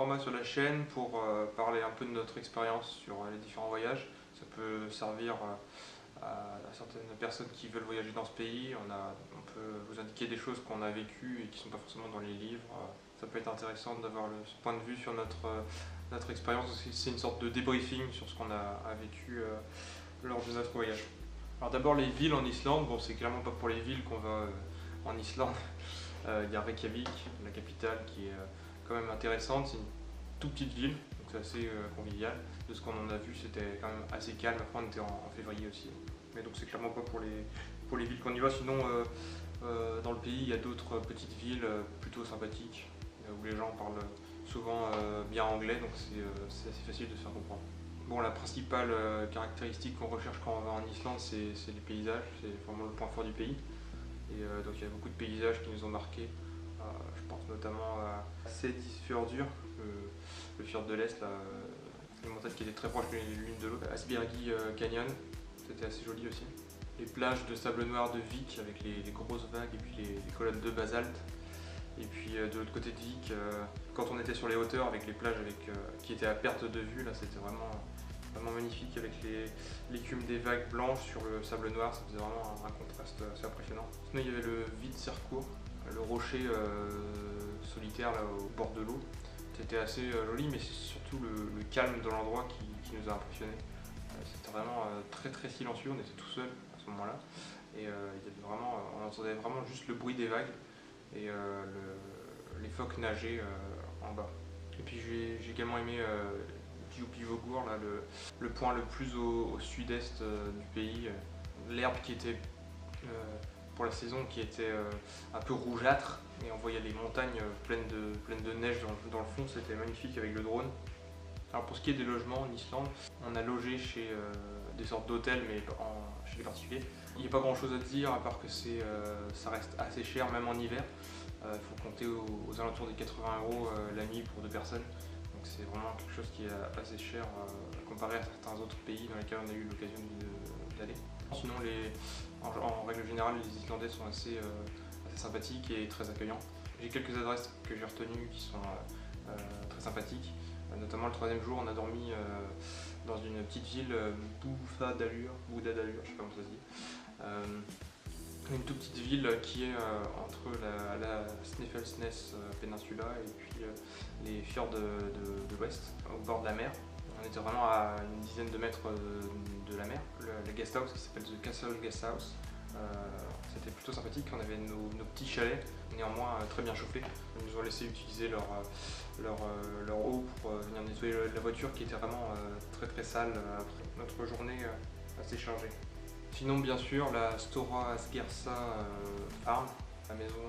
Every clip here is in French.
format sur la chaîne pour parler un peu de notre expérience sur les différents voyages. Ça peut servir à certaines personnes qui veulent voyager dans ce pays. On peut vous indiquer des choses qu'on a vécues et qui ne sont pas forcément dans les livres. Ça peut être intéressant d'avoir ce point de vue sur notre expérience. C'est une sorte de débriefing sur ce qu'on a vécu lors de notre voyage. Alors d'abord les villes en Islande, bon c'est clairement pas pour les villes qu'on va en Islande. Il y a Reykjavik, la capitale, qui est quand même intéressante. C'est une toute petite ville, donc c'est assez convivial. De ce qu'on en a vu, c'était quand même assez calme. Après on était en février aussi. Mais donc c'est clairement pas pour les villes qu'on y va. Sinon dans le pays il y a d'autres petites villes plutôt sympathiques où les gens parlent souvent bien anglais, donc c'est assez facile de se faire comprendre. Bon, la principale caractéristique qu'on recherche quand on va en Islande, c'est les paysages, c'est vraiment le point fort du pays. Et donc il y a beaucoup de paysages qui nous ont marqués. Je pense notamment à Seyðisfjörður, le fjord de l'Est, une montagne qui était très proche l'une de l'autre. Asbjørgi Canyon, c'était assez joli aussi. Les plages de sable noir de Vik avec les grosses vagues et puis les colonnes de basalte. Et puis de l'autre côté de Vik, quand on était sur les hauteurs avec les plages qui étaient à perte de vue, là c'était vraiment magnifique avec l'écume des vagues blanches sur le sable noir, ça faisait vraiment un contraste assez impressionnant. Sinon il y avait le Vidserkur, le rocher solitaire là, au bord de l'eau. C'était assez joli, mais c'est surtout le calme de l'endroit qui nous a impressionnés. C'était vraiment très silencieux, on était tout seul à ce moment-là. Et il y avait on entendait vraiment juste le bruit des vagues et les phoques nager en bas. Et puis j'ai également aimé Djúpivogur, là, le point le plus au sud-est du pays. L'herbe qui était pour la saison qui était un peu rougeâtre et on voyait les montagnes pleines de neige dans le fond, c'était magnifique avec le drone. Alors pour ce qui est des logements en Islande, on a logé chez des sortes d'hôtels mais chez les particuliers. Il n'y a pas grand chose à dire à part que ça reste assez cher même en hiver. Il faut compter aux alentours des 80 € la nuit pour 2 personnes. Donc c'est vraiment quelque chose qui est assez cher comparé à certains autres pays dans lesquels on a eu l'occasion d'aller. Sinon en règle générale les Islandais sont assez sympathiques et très accueillants. J'ai quelques adresses que j'ai retenues qui sont très sympathiques. Notamment le 3e jour on a dormi dans une petite ville, Búðardalur, je sais pas comment ça se dit. Une toute petite ville qui est entre la Snæfellsnes Peninsula et puis les fjords de l'ouest, au bord de la mer. On était vraiment à une dizaine de mètres de la mer. Le guest house qui s'appelle The Castle Guest House, c'était plutôt sympathique. On avait nos petits chalets, néanmoins très bien chauffés. Ils nous ont laissé utiliser leur eau pour venir nettoyer la voiture qui était vraiment très sale après notre journée assez chargée. Sinon bien sûr la Stora Asgersa Farm, la maison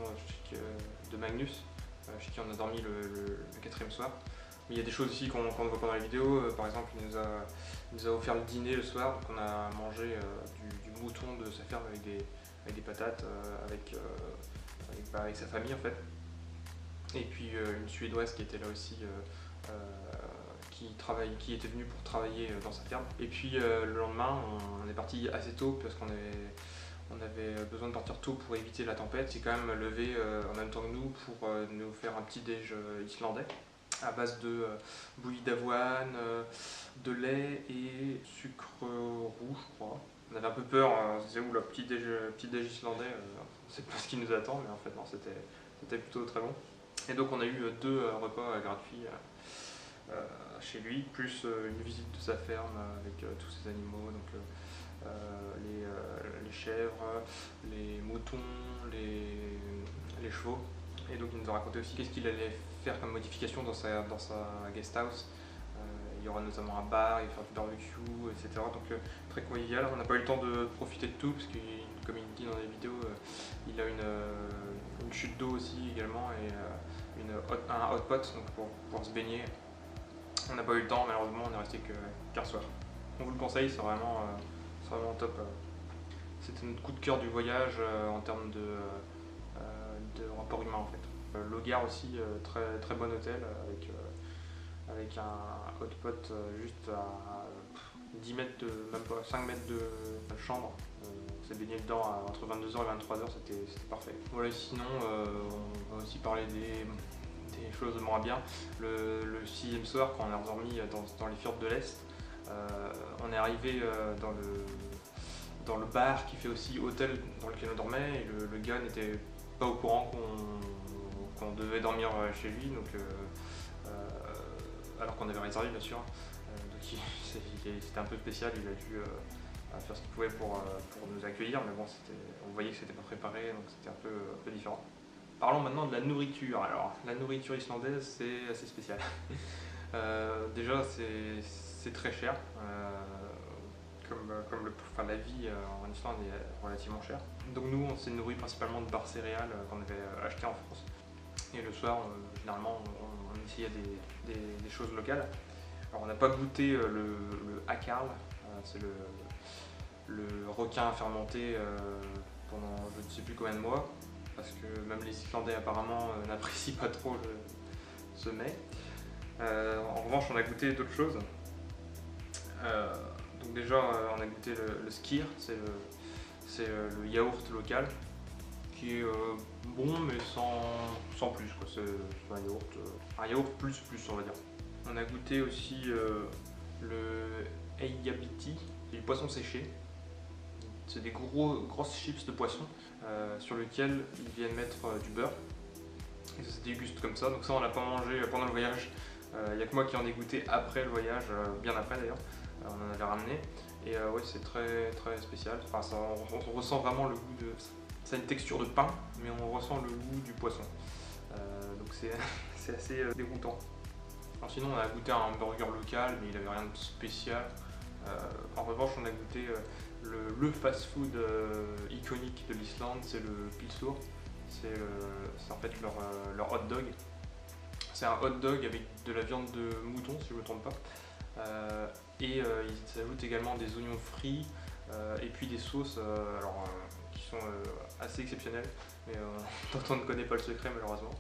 de Magnus, chez qui on a dormi le 4e soir. Mais il y a des choses aussi qu'on ne voit pas dans la vidéo. Par exemple il nous a offert le dîner le soir, donc on a mangé du mouton de sa ferme avec des patates, avec sa famille en fait. Et puis une Suédoise qui était là aussi, qui était venue pour travailler dans sa ferme. Et puis le lendemain, on est parti assez tôt parce qu'on avait besoin de partir tôt pour éviter la tempête. C'est quand même levé en même temps que nous pour nous faire un petit déj islandais à base de bouillie d'avoine, de lait et sucre roux je crois. On avait un peu peur, c'est où le petit déj islandais, c'est pas ce qui nous attend, mais en fait non, c'était plutôt très bon. Et donc on a eu 2 repas gratuits chez lui, plus une visite de sa ferme avec tous ses animaux, donc les chèvres, les moutons, les chevaux. Et donc il nous a raconté aussi qu'est-ce qu'il allait faire comme modification dans sa guest house. Il y aura notamment un bar, il va faire du barbecue, etc. Donc très convivial. On n'a pas eu le temps de profiter de tout parce que comme il dit dans les vidéos, il a une chute d'eau aussi également et un hot pot donc pour pouvoir se baigner. On n'a pas eu le temps malheureusement, on est resté qu'un soir. On vous le conseille, c'est vraiment top. C'était notre coup de cœur du voyage en termes de rapport humain en fait. Logar aussi, très bon hôtel avec un hot pot juste à 10 mètres même pas 5 mètres de chambre. On s'est baigné dedans entre 22h et 23h, c'était parfait. Voilà, sinon on va aussi parler des des choses moins bien. Le 6e soir, quand on est redormi dans les fjords de l'Est, on est arrivé dans le bar qui fait aussi hôtel dans lequel on dormait, et le gars n'était pas au courant qu'on devait dormir chez lui, donc, alors qu'on avait réservé bien sûr. Donc c'était un peu spécial, il a dû faire ce qu'il pouvait pour nous accueillir, mais bon, on voyait que c'était pas préparé, donc c'était un peu différent. Parlons maintenant de la nourriture. Alors, la nourriture islandaise, c'est assez spécial. Déjà, c'est très cher. La vie en Islande est relativement chère. Donc nous, on s'est nourri principalement de barres céréales qu'on avait achetées en France. Et le soir, généralement, on essayait des choses locales. Alors, on n'a pas goûté le hakarl, c'est le requin fermenté pendant je ne sais plus combien de mois, parce que même les Islandais apparemment n'apprécient pas trop ce mets. En revanche, on a goûté d'autres choses. Donc déjà, on a goûté le skyr, c'est le yaourt local, qui est bon mais sans plus, quoi. C'est un yaourt plus on va dire. On a goûté aussi le eigabiti, c'est du poisson séché. C'est des grosses chips de poisson sur lesquelles ils viennent mettre du beurre. Et ça se déguste comme ça, donc ça on l'a pas mangé pendant le voyage. Il n'y a que moi qui en ai goûté après le voyage, bien après d'ailleurs. On en avait ramené. Et ouais, c'est très spécial. Enfin, on ressent vraiment le goût de... Ça a une texture de pain, mais on ressent le goût du poisson. Donc c'est assez dégoûtant. Alors sinon, on a goûté un hamburger local, mais il n'avait rien de spécial. En revanche, on a goûté le fast-food iconique de l'Islande, c'est le pilsur. C'est en fait leur hot dog. C'est un hot dog avec de la viande de mouton, si je ne me trompe pas. Et ils s'ajoutent également des oignons frits et puis des sauces qui sont assez exceptionnelles, mais dont on ne connaît pas le secret malheureusement.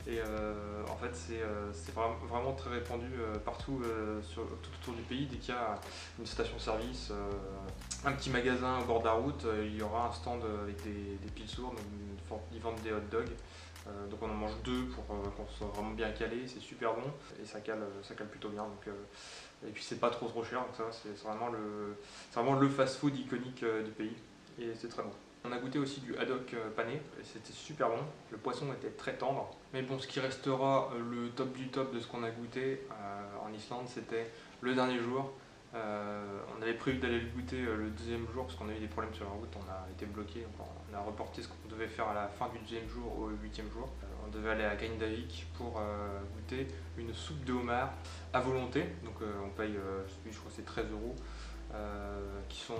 Et en fait c'est vraiment très répandu partout tout autour du pays. Dès qu'il y a une station-service, un petit magasin au bord de la route, il y aura un stand avec des pilsur, donc ils vendent des hot dogs. Donc on en mange 2 pour qu'on soit vraiment bien calé, c'est super bon et ça cale plutôt bien. Donc, et puis c'est pas trop cher, donc ça c'est vraiment le fast-food iconique du pays et c'est très bon. On a goûté aussi du haddock pané et c'était super bon, le poisson était très tendre. Mais bon, ce qui restera le top du top de ce qu'on a goûté en Islande, c'était le dernier jour. On avait prévu d'aller le goûter le 2e jour parce qu'on a eu des problèmes sur la route, on a été bloqué, donc on a reporté ce qu'on devait faire à la fin du 2e jour au 8e jour. On devait aller à Grindavik pour goûter une soupe de homard à volonté, donc on paye, je crois que c'est 13 €, qui sont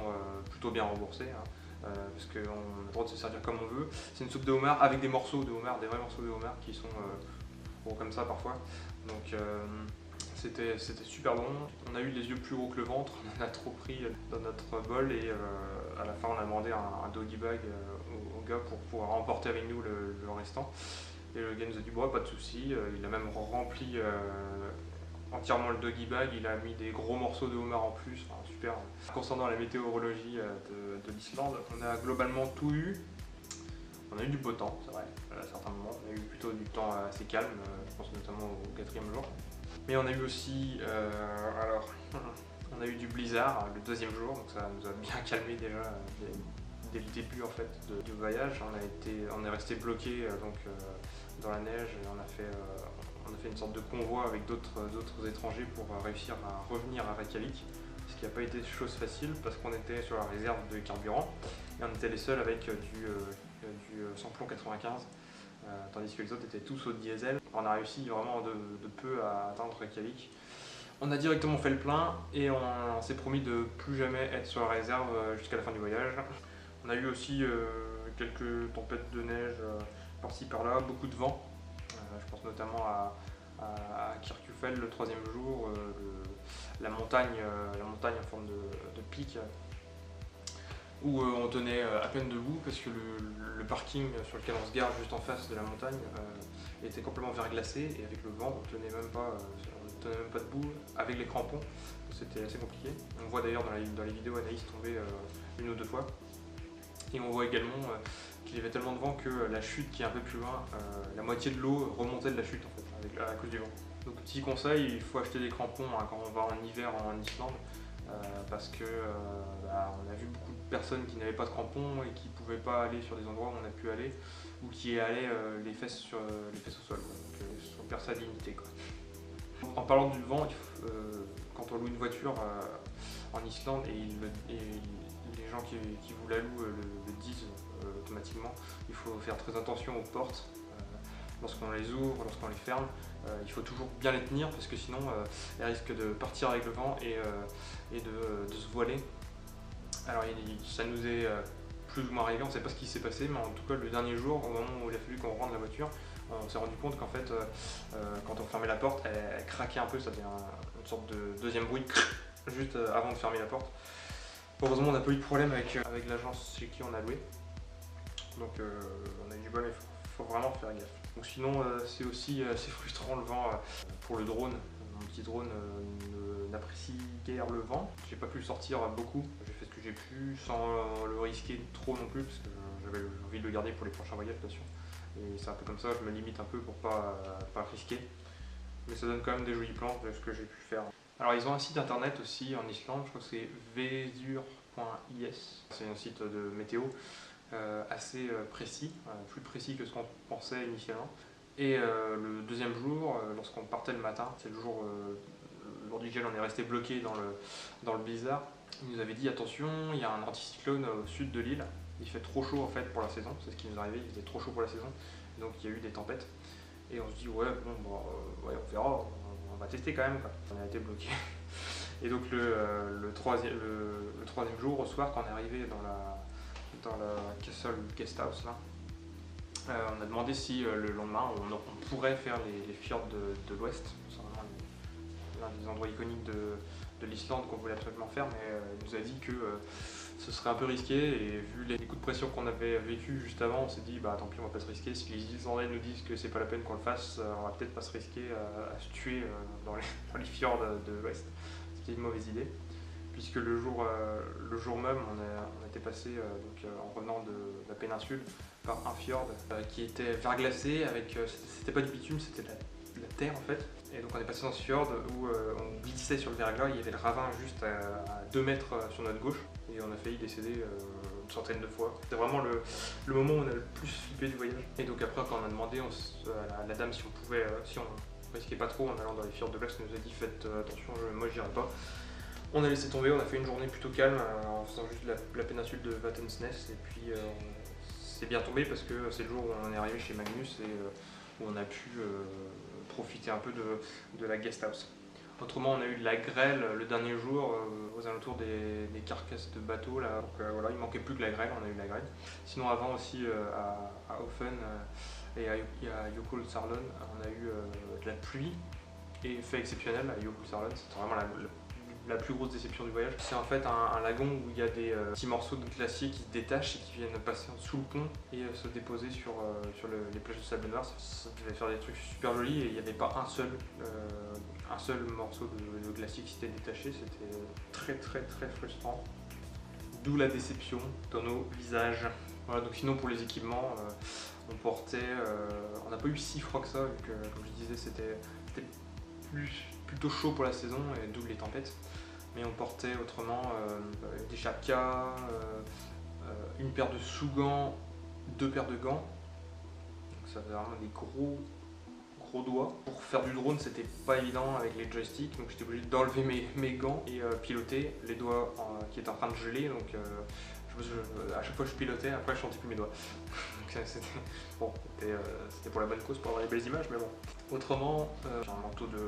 plutôt bien remboursés, hein, parce qu'on a le droit de se servir comme on veut. C'est une soupe de homard avec des morceaux de homard, des vrais morceaux de homard qui sont gros comme ça parfois. Donc c'était super bon. On a eu les yeux plus gros que le ventre, on a trop pris dans notre bol et à la fin on a demandé un doggy bag au gars pour pouvoir emporter avec nous le restant. Et le gars nous a dit bon, pas de soucis, il a même rempli entièrement le doggy bag, il a mis des gros morceaux de homard en plus, enfin, super. Concernant la météorologie de l'Islande, on a globalement tout eu. On a eu du beau temps, c'est vrai, à certains moments. On a eu plutôt du temps assez calme, je pense notamment au 4e jour. Mais on a eu aussi, on a eu du blizzard le 2e jour, donc ça nous a bien calmé déjà dès le début en fait du voyage. On est resté bloqué dans la neige et on a fait une sorte de convoi avec d'autres étrangers pour réussir à revenir à Reykjavik. Ce qui n'a pas été chose facile parce qu'on était sur la réserve de carburant et on était les seuls avec du samplon 95. Tandis que les autres étaient tous au diesel. On a réussi vraiment de peu à atteindre Reykjavik. On a directement fait le plein et on s'est promis de plus jamais être sur la réserve jusqu'à la fin du voyage. On a eu aussi quelques tempêtes de neige par-ci par-là, beaucoup de vent. Je pense notamment à Kirkjufell le 3e jour, la montagne en forme de pic. Où on tenait à peine debout parce que le parking sur lequel on se garde juste en face de la montagne était complètement verglacé et avec le vent on tenait même pas debout avec les crampons, c'était assez compliqué. On voit d'ailleurs dans les vidéos Anaïs tomber 1 ou 2 fois et on voit également qu'il y avait tellement de vent que la chute qui est un peu plus loin, la moitié de l'eau remontait de la chute en fait. à cause du vent. Donc petit conseil, il faut acheter des crampons quand on va en hiver en Islande, parce que on a vu beaucoup de personnes qui n'avaient pas de crampons et qui ne pouvaient pas aller sur des endroits où on a pu aller, ou qui allaient les fesses au sol, quoi. Donc on perd sa dignité, quoi. En parlant du vent, quand on loue une voiture en Islande, et les gens qui vous la louent le disent automatiquement, il faut faire très attention aux portes lorsqu'on les ouvre, lorsqu'on les ferme. Il faut toujours bien les tenir parce que sinon elles risquent de partir avec le vent et de se voiler. Alors ça nous est plus ou moins arrivé, on ne sait pas ce qui s'est passé, mais en tout cas le dernier jour, au moment où il a fallu qu'on rentre la voiture, on s'est rendu compte qu'en fait quand on fermait la porte, elle craquait un peu, ça faisait une sorte de deuxième bruit juste avant de fermer la porte. Heureusement on n'a pas eu de problème avec l'agence chez qui on a loué, donc on a eu du bol, mais il faut vraiment faire gaffe. Donc sinon c'est aussi assez frustrant le vent pour le drone. Mon petit drone n'apprécie guère le vent. J'ai pas pu le sortir beaucoup, j'ai fait ce que j'ai pu sans le risquer trop non plus parce que j'avais envie de le garder pour les prochains voyages bien sûr. Et c'est un peu comme ça, je me limite un peu pour pas risquer. Mais ça donne quand même des jolies planches de ce que j'ai pu faire. Alors ils ont un site internet aussi en Islande, je crois que c'est vesur.is. C'est un site de météo assez précis, plus précis que ce qu'on pensait initialement. Et le deuxième jour, lorsqu'on partait le matin, c'est le jour lors duquel on est resté bloqué dans le blizzard, il nous avait dit attention, il y a un anticyclone au sud de l'île, il fait trop chaud en fait pour la saison, c'est ce qui nous est arrivé, il faisait trop chaud pour la saison, donc il y a eu des tempêtes. Et on se dit ouais bon ouais, on verra, on va tester quand même, quoi. On a été bloqué. Et donc le troisième jour au soir, quand on est arrivé dans la Castle Guesthouse là, on a demandé si le lendemain on pourrait faire les fjords de l'Ouest. C'est vraiment l'un des endroits iconiques de l'Islande qu'on voulait absolument faire, mais il nous a dit que ce serait un peu risqué, et vu les coups de pression qu'on avait vécu juste avant, on s'est dit bah tant pis, on va pas se risquer. Si les Islandais nous disent que c'est pas la peine qu'on le fasse, on va peut-être pas se risquer à se tuer dans les fjords de l'Ouest, ce qui est une mauvaise idée. Puisque le jour même, on était passé en revenant de la péninsule par un fjord qui était verglacé avec, c'était pas du bitume, c'était de la terre en fait. Et donc on est passé dans ce fjord où on glissait sur le verglas, il y avait le ravin juste à 2 mètres sur notre gauche, et on a failli décéder une centaine de fois. C'était vraiment le moment où on a le plus flippé du voyage. Et donc après, quand on a demandé à la dame si on pouvait, si on risquait pas trop en allant dans les fjords de l'Est, elle nous a dit faites attention, moi j'irai pas. On a laissé tomber, on a fait une journée plutôt calme en faisant juste la péninsule de Vatnsnes, et puis c'est bien tombé parce que c'est le jour où on est arrivé chez Magnus et où on a pu profiter un peu de la guest house. Autrement, on a eu de la grêle le dernier jour aux alentours des carcasses de bateaux là. Donc voilà, il manquait plus que la grêle, on a eu de la grêle. Sinon avant aussi à Hofen et à Jökulsárlón, on a eu de la pluie, et fait exceptionnel à Jökulsárlón, c'était vraiment la plus grosse déception du voyage. C'est en fait un lagon où il y a des petits morceaux de glacier qui se détachent et qui viennent passer sous le pont et se déposer sur les plages de sable noir. Ça devait faire des trucs super jolis, et il n'y avait pas un seul morceau de glacier qui s'était détaché. C'était très très très frustrant. D'où la déception dans nos visages. Voilà, donc sinon pour les équipements, on portait, on n'a pas eu si froid que ça, vu que comme je disais c'était plutôt chaud pour la saison, et d'où les tempêtes. Mais on portait autrement des chapkas, une paire de sous-gants, 2 paires de gants. Donc ça faisait vraiment des gros doigts. Pour faire du drone, c'était pas évident avec les joysticks, donc j'étais obligé d'enlever mes gants et piloter, les doigts qui étaient en train de geler. Donc à chaque fois que je pilotais, après je sentais plus mes doigts. C'était bon, c'était pour la bonne cause, pour avoir les belles images, mais bon. Autrement, j'ai un manteau de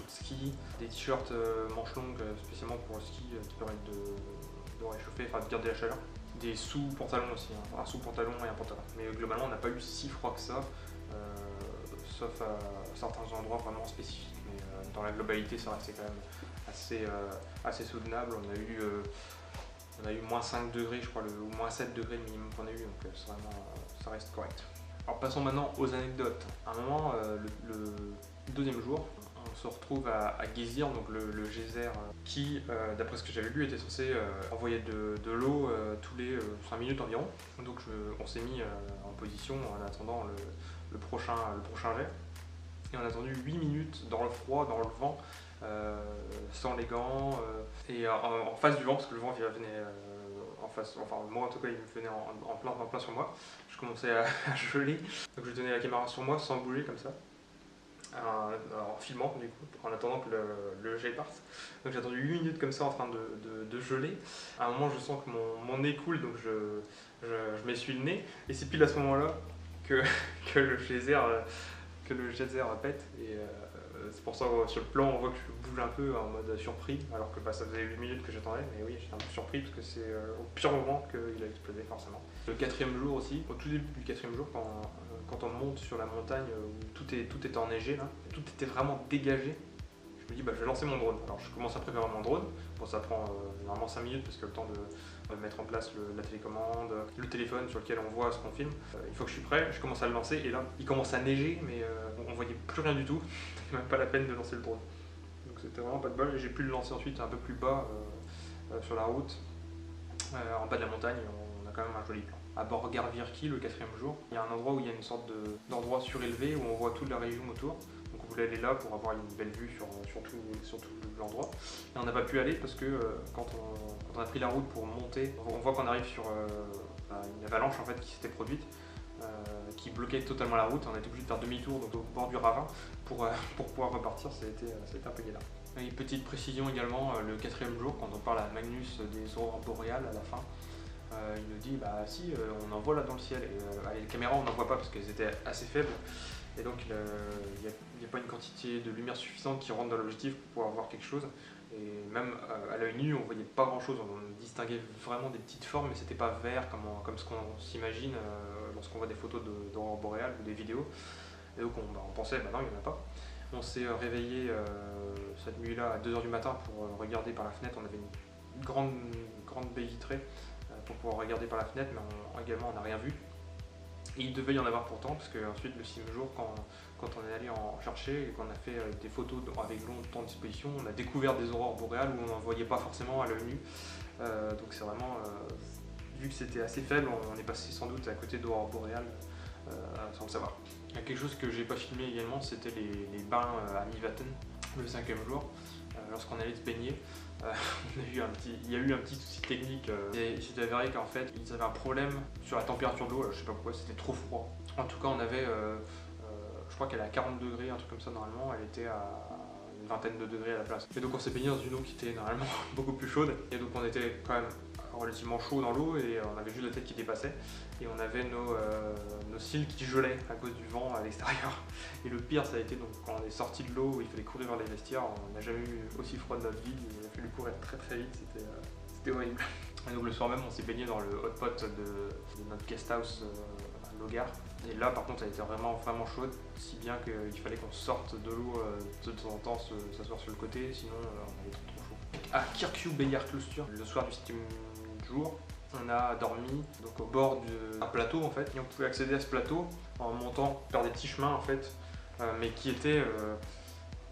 ski, des t-shirts manches longues spécialement pour le ski qui permettent de réchauffer, enfin de garder la chaleur. Des sous-pantalons aussi, hein, un sous-pantalon et un pantalon. Mais globalement, on n'a pas eu si froid que ça, sauf à certains endroits vraiment spécifiques. Mais dans la globalité, ça restait quand même assez soutenable. On a eu moins 5 degrés, je crois, ou moins 7 degrés le minimum qu'on a eu, donc ça reste correct. Alors passons maintenant aux anecdotes. À un moment, le deuxième jour, on se retrouve à Geysir, donc le geyser qui, d'après ce que j'avais lu, était censé envoyer de l'eau tous les 5 minutes environ. Donc on s'est mis en position en attendant le prochain jet. Et on a attendu 8 minutes dans le froid, dans le vent, sans les gants, et en face du vent, parce que le vent venait en face, enfin moi en tout cas il me venait en plein sur moi. Je commençais à geler, donc je tenais la caméra sur moi sans bouger comme ça, en filmant du coup, en attendant que le gel parte. Donc j'ai attendu 8 minutes comme ça en train de geler. À un moment je sens que mon nez coule, donc je m'essuie le nez, et c'est pile à ce moment-là que, que le geyser pète, et c'est pour ça que sur le plan on voit que je bouge un peu en mode surpris, alors que ça faisait 8 minutes que j'attendais, mais oui j'étais un peu surpris parce que c'est au pire moment qu'il a explosé forcément. Le quatrième jour aussi, au tout début du quatrième jour, quand on monte sur la montagne où tout était enneigé là, tout était vraiment dégagé, je me dis je vais lancer mon drone. Alors je commence à préparer mon drone, bon ça prend normalement 5 minutes parce que le temps de mettre en place la télécommande, le téléphone sur lequel on voit ce qu'on filme. Une fois que je suis prêt, je commence à le lancer et là il commence à neiger, mais on voyait plus rien du tout, c'était même pas la peine de lancer le drone. Donc c'était vraiment pas de bol, et j'ai pu le lancer ensuite un peu plus bas sur la route, en bas de la montagne. On a quand même un joli plan. À Borgarvirki, le quatrième jour, il y a un endroit où il y a une sorte d'endroit surélevé où on voit toute la région autour. Donc on voulait aller là pour avoir une belle vue sur tout l'endroit. Et on n'a pas pu aller parce que quand on a pris la route pour monter, on voit qu'on arrive sur une avalanche en fait qui s'était produite, qui bloquait totalement la route. On a été obligé de faire demi-tour donc au bord du ravin pour pouvoir repartir. C'était un peu galère. Et petite précision également, le quatrième jour, quand on parle à Magnus des aurores boréales à la fin, il nous dit si, on en voit là dans le ciel, et les caméras on n'en voit pas parce qu'elles étaient assez faibles, et donc il n'y a pas une quantité de lumière suffisante qui rentre dans l'objectif pour pouvoir voir quelque chose, et même à l'œil nu on voyait pas grand chose, on distinguait vraiment des petites formes mais c'était pas vert comme ce qu'on s'imagine lorsqu'on voit des photos d'aurore boréale ou des vidéos, et donc on pensait non il n'y en a pas. On s'est réveillé cette nuit-là à 2 h du matin pour regarder par la fenêtre. On avait une grande baie vitrée pour pouvoir regarder par la fenêtre, mais également on n'a rien vu. Et il devait y en avoir pourtant, parce que ensuite le 6e jour, quand on est allé en chercher et qu'on a fait des photos avec longtemps de disposition, on a découvert des aurores boréales où on n'en voyait pas forcément à l'œil nu. Donc c'est vraiment, vu que c'était assez faible, on est passé sans doute à côté d'aurores boréales sans le savoir. Il y a quelque chose que j'ai pas filmé également, c'était les bains à Mivaten, le 5e jour, lorsqu'on allait se baigner. Il y a eu un petit souci technique, et il s'est avéré qu'en fait ils avaient un problème sur la température de l'eau, je sais pas pourquoi, c'était trop froid. En tout cas on avait, je crois qu'elle est à 40 degrés, un truc comme ça normalement, elle était à une vingtaine de degrés à la place. Et donc on s'est baigné dans une eau qui était normalement beaucoup plus chaude, et donc on était quand même relativement chaud dans l'eau, et on avait juste la tête qui dépassait, et on avait nos cils qui gelaient à cause du vent à l'extérieur. Et le pire ça a été donc quand on est sorti de l'eau, il fallait courir vers les vestiaires, on n'a jamais eu aussi froid de notre vie, il a fallu courir très vite, c'était horrible. Et donc le soir même on s'est baigné dans le hot pot de notre guest house à Logar, et là par contre elle était vraiment chaude, si bien qu'il fallait qu'on sorte de l'eau de temps en temps, s'asseoir sur le côté, sinon on avait trop chaud. À Kirkju Beyjarklustur, le soir du 7e jour, on a dormi donc au bord d'un plateau en fait, et on pouvait accéder à ce plateau en montant par des petits chemins en fait, mais qui étaient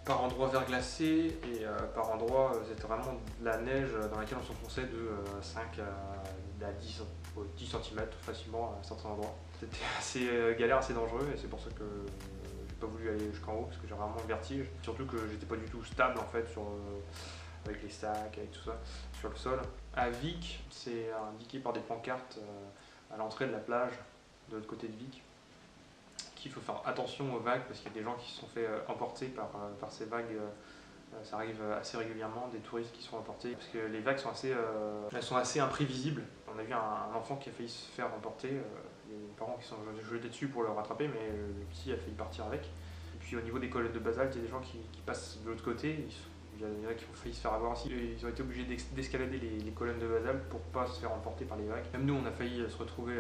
par endroits verglacés, et par endroits c'était vraiment de la neige dans laquelle on s'enfonçait de 5 à 10 cm facilement à certains endroits. C'était assez galère, assez dangereux, et c'est pour ça que j'ai pas voulu aller jusqu'en haut parce que j'ai vraiment le vertige, surtout que j'étais pas du tout stable en fait avec les sacs, avec tout ça, sur le sol. À Vik, c'est indiqué par des pancartes à l'entrée de la plage, de l'autre côté de Vik, qu'il faut faire attention aux vagues parce qu'il y a des gens qui se sont fait emporter par ces vagues. Ça arrive assez régulièrement, des touristes qui sont emportés, parce que les vagues sont assez imprévisibles. On a vu un enfant qui a failli se faire emporter, les parents qui sont jetés dessus pour le rattraper, mais le petit a failli partir avec. Et puis au niveau des colonnes de basalte, il y a des gens qui passent de l'autre côté. Il y en a qui ont failli se faire avoir aussi. Ils ont été obligés d'escalader les colonnes de basalte pour pas se faire emporter par les vagues. Même nous, on a failli se retrouver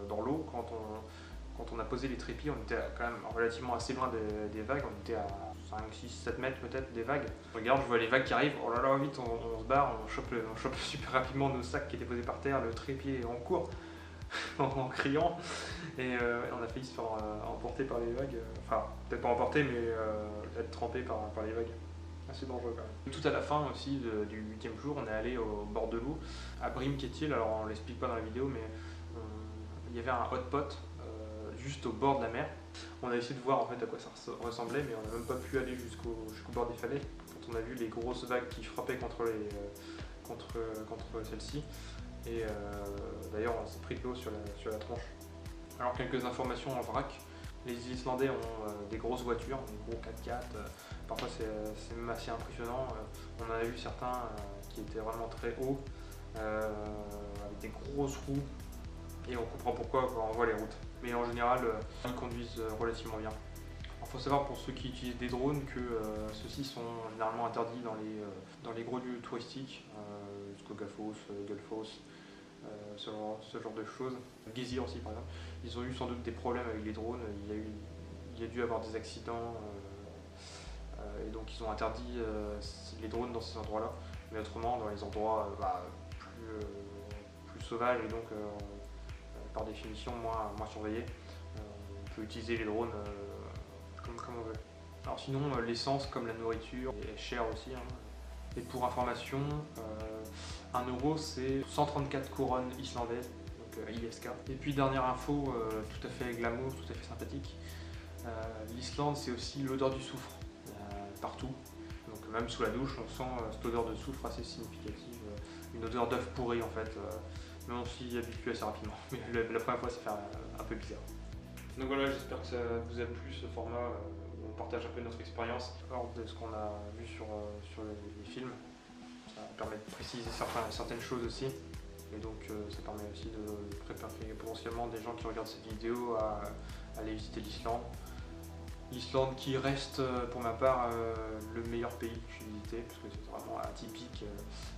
dans l'eau. Quand on a posé les trépieds, on était quand même relativement assez loin des vagues. On était à 5, 6, 7 mètres peut-être des vagues. Je regarde, je vois les vagues qui arrivent. Oh là là, vite, on se barre. On chope super rapidement nos sacs qui étaient posés par terre, le trépied en cours, en criant. Et on a failli se faire emporter par les vagues. Enfin, peut-être pas emporter, mais être trempé par les vagues. Assez dangereux quand même. Tout à la fin aussi du 8e jour, on est allé au bord de l'eau, à Brimketil. Alors on l'explique pas dans la vidéo, mais il y avait un hot pot juste au bord de la mer, On a essayé de voir en fait à quoi ça ressemblait, mais on n'a même pas pu aller jusqu'au bord des falaises quand on a vu les grosses vagues qui frappaient contre celle-ci. Et d'ailleurs on s'est pris de l'eau sur la tronche. Alors quelques informations en vrac. Les Islandais ont des grosses voitures, des gros 4x4, parfois c'est même assez impressionnant. On en a vu certains qui étaient vraiment très hauts, avec des grosses roues, et on comprend pourquoi quand on voit les routes. Mais en général, ils conduisent relativement bien. Il faut savoir pour ceux qui utilisent des drones que ceux-ci sont généralement interdits dans les gros lieux touristiques, jusqu'au Gullfoss, ce genre de choses. Gizir aussi par exemple. Ils ont eu sans doute des problèmes avec les drones, il y a dû avoir des accidents, et donc ils ont interdit les drones dans ces endroits-là. Mais autrement, dans les endroits plus sauvages et donc par définition moins surveillés, on peut utiliser les drones comme on veut. Alors sinon, l'essence comme la nourriture est chère aussi, hein. Et pour information, 1 euro c'est 134 couronnes islandaises, donc ISK. Et puis dernière info, tout à fait glamour, tout à fait sympathique, l'Islande c'est aussi l'odeur du soufre, partout. Donc même sous la douche on sent cette odeur de soufre assez significative, une odeur d'œuf pourri en fait, mais on s'y habitue assez rapidement. Mais la première fois ça fait un peu bizarre. Donc voilà, j'espère que ça vous a plu ce format où on partage un peu notre expérience hors de ce qu'on a vu sur les films. Ça permet de préciser certaines choses aussi. Et donc ça permet aussi de préparer potentiellement des gens qui regardent cette vidéo à aller visiter l'Islande. L'Islande qui reste pour ma part le meilleur pays que j'ai visité parce que c'était vraiment atypique,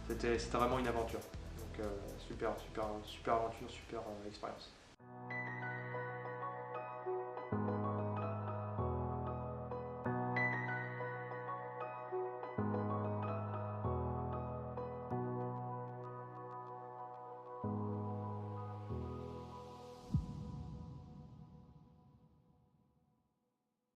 c'était vraiment une aventure. Donc super aventure, super expérience.